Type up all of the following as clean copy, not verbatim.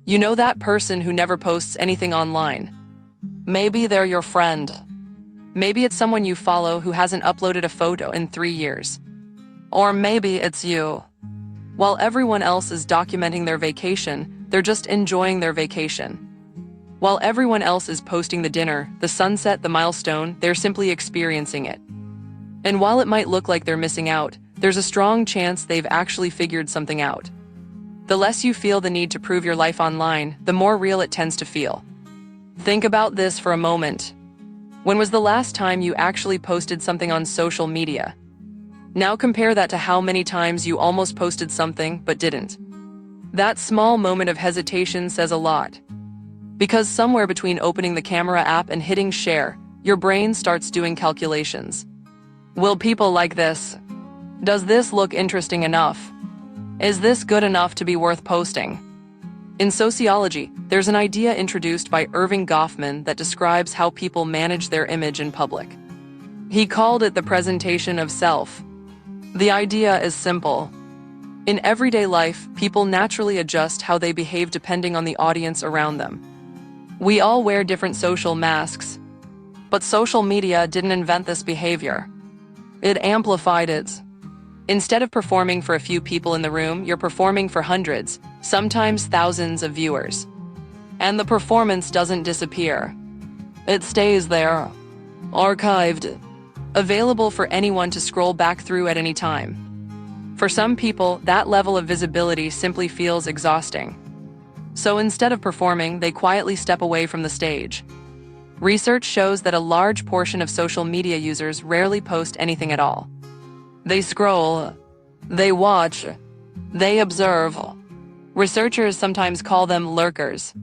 You know that person who never posts anything online. Maybe they're your friend. Maybe it's someone you follow who hasn't uploaded a photo in 3 years. Or maybe it's you. While everyone else is documenting their vacation, they're just enjoying their vacation. While everyone else is posting the dinner, the sunset, the milestone, they're simply experiencing it. And while it might look like they're missing out, there's a strong chance they've actually figured something out. The less you feel the need to prove your life online, the more real it tends to feel. Think about this for a moment. When was the last time you actually posted something on social media? Now compare that to how many times you almost posted something but didn't. That small moment of hesitation says a lot. Because somewhere between opening the camera app and hitting share, your brain starts doing calculations. Will people like this? Does this look interesting enough? Is this good enough to be worth posting? In sociology, there's an idea introduced by Erving Goffman that describes how people manage their image in public. He called it the presentation of self. The idea is simple. In everyday life, people naturally adjust how they behave depending on the audience around them. We all wear different social masks, but social media didn't invent this behavior. It amplified it. Instead of performing for a few people in the room, you're performing for hundreds, sometimes thousands of viewers. And the performance doesn't disappear. It stays there, archived, available for anyone to scroll back through at any time. For some people, that level of visibility simply feels exhausting. So instead of performing, they quietly step away from the stage. Research shows that a large portion of social media users rarely post anything at all. They scroll, they watch, they observe. Researchers sometimes call them lurkers.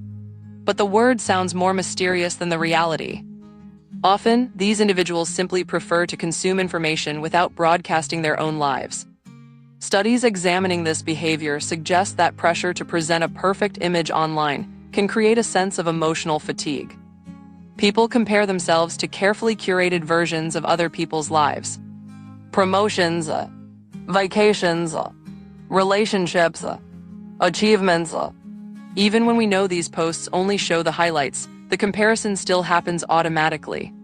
But the word sounds more mysterious than the reality. Often, these individuals simply prefer to consume information without broadcasting their own lives. Studies examining this behavior suggest that pressure to present a perfect image online can create a sense of emotional fatigue. People compare themselves to carefully curated versions of other people's lives. Promotions, vacations, relationships, achievements. Even when we know these posts only show the highlights, the comparison still happens automatically.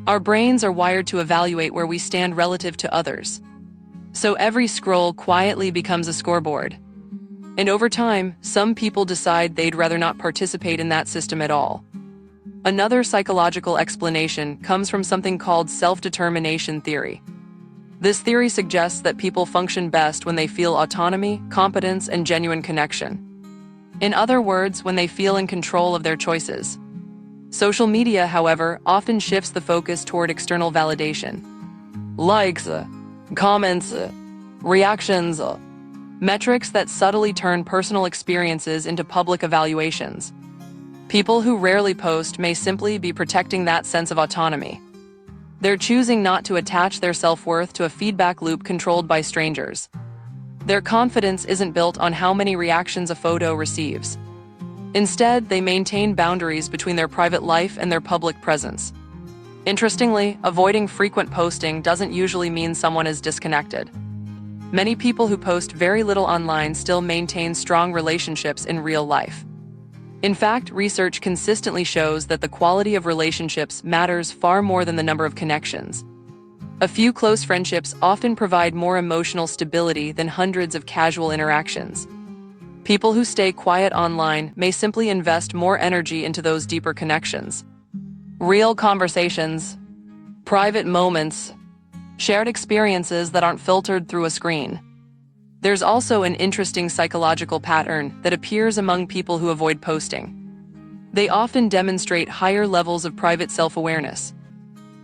Our brains are wired to evaluate where we stand relative to others. So every scroll quietly becomes a scoreboard. And over time, some people decide they'd rather not participate in that system at all. Another psychological explanation comes from something called self-determination theory. This theory suggests that people function best when they feel autonomy, competence, and genuine connection. In other words, when they feel in control of their choices. Social media, however, often shifts the focus toward external validation. Likes, comments, reactions, metrics that subtly turn personal experiences into public evaluations. People who rarely post may simply be protecting that sense of autonomy. They're choosing not to attach their self-worth to a feedback loop controlled by strangers. Their confidence isn't built on how many reactions a photo receives. Instead, they maintain boundaries between their private life and their public presence. Interestingly, avoiding frequent posting doesn't usually mean someone is disconnected. Many people who post very little online still maintain strong relationships in real life. In fact, research consistently shows that the quality of relationships matters far more than the number of connections. A few close friendships often provide more emotional stability than hundreds of casual interactions. People who stay quiet online may simply invest more energy into those deeper connections. Real conversations, private moments, shared experiences that aren't filtered through a screen. There's also an interesting psychological pattern that appears among people who avoid posting. They often demonstrate higher levels of private self-awareness.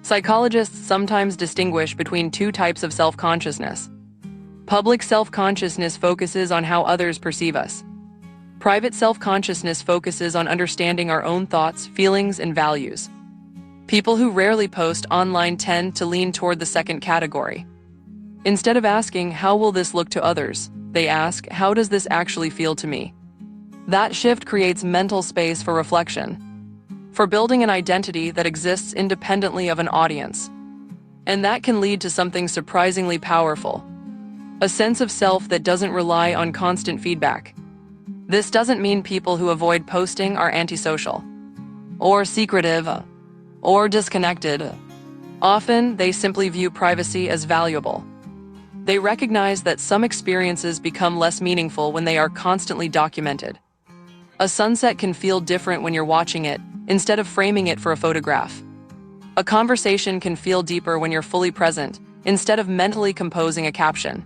Psychologists sometimes distinguish between two types of self-consciousness. Public self-consciousness focuses on how others perceive us. Private self-consciousness focuses on understanding our own thoughts, feelings, and values. People who rarely post online tend to lean toward the second category. Instead of asking, "How will this look to others?" they ask, "How does this actually feel to me?" That shift creates mental space for reflection, for building an identity that exists independently of an audience. And that can lead to something surprisingly powerful, a sense of self that doesn't rely on constant feedback. This doesn't mean people who avoid posting are antisocial, or secretive, or disconnected. Often, they simply view privacy as valuable. They recognize that some experiences become less meaningful when they are constantly documented. A sunset can feel different when you're watching it, instead of framing it for a photograph. A conversation can feel deeper when you're fully present, instead of mentally composing a caption.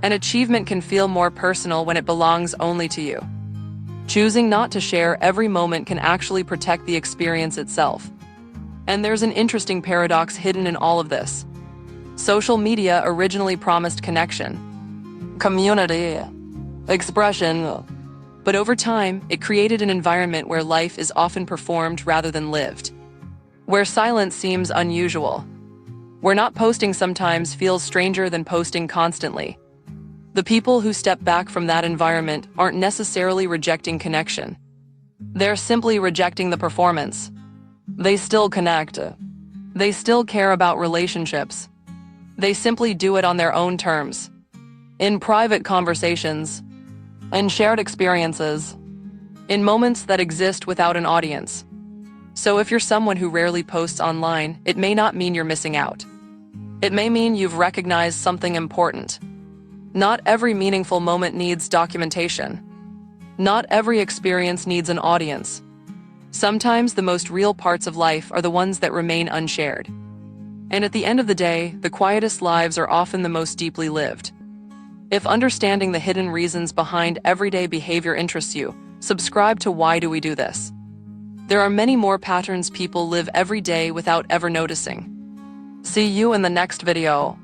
An achievement can feel more personal when it belongs only to you. Choosing not to share every moment can actually protect the experience itself. And there's an interesting paradox hidden in all of this. Social media originally promised connection, community, expression, but over time, it created an environment where life is often performed rather than lived, where silence seems unusual, where not posting sometimes feels stranger than posting constantly. The people who step back from that environment aren't necessarily rejecting connection. They're simply rejecting the performance. They still connect. They still care about relationships. They simply do it on their own terms, in private conversations, in shared experiences, in moments that exist without an audience. So if you're someone who rarely posts online, it may not mean you're missing out. It may mean you've recognized something important. Not every meaningful moment needs documentation. Not every experience needs an audience. Sometimes the most real parts of life are the ones that remain unshared. And at the end of the day, the quietest lives are often the most deeply lived. If understanding the hidden reasons behind everyday behavior interests you, subscribe to Why Do We Do This? There are many more patterns people live every day without ever noticing. See you in the next video.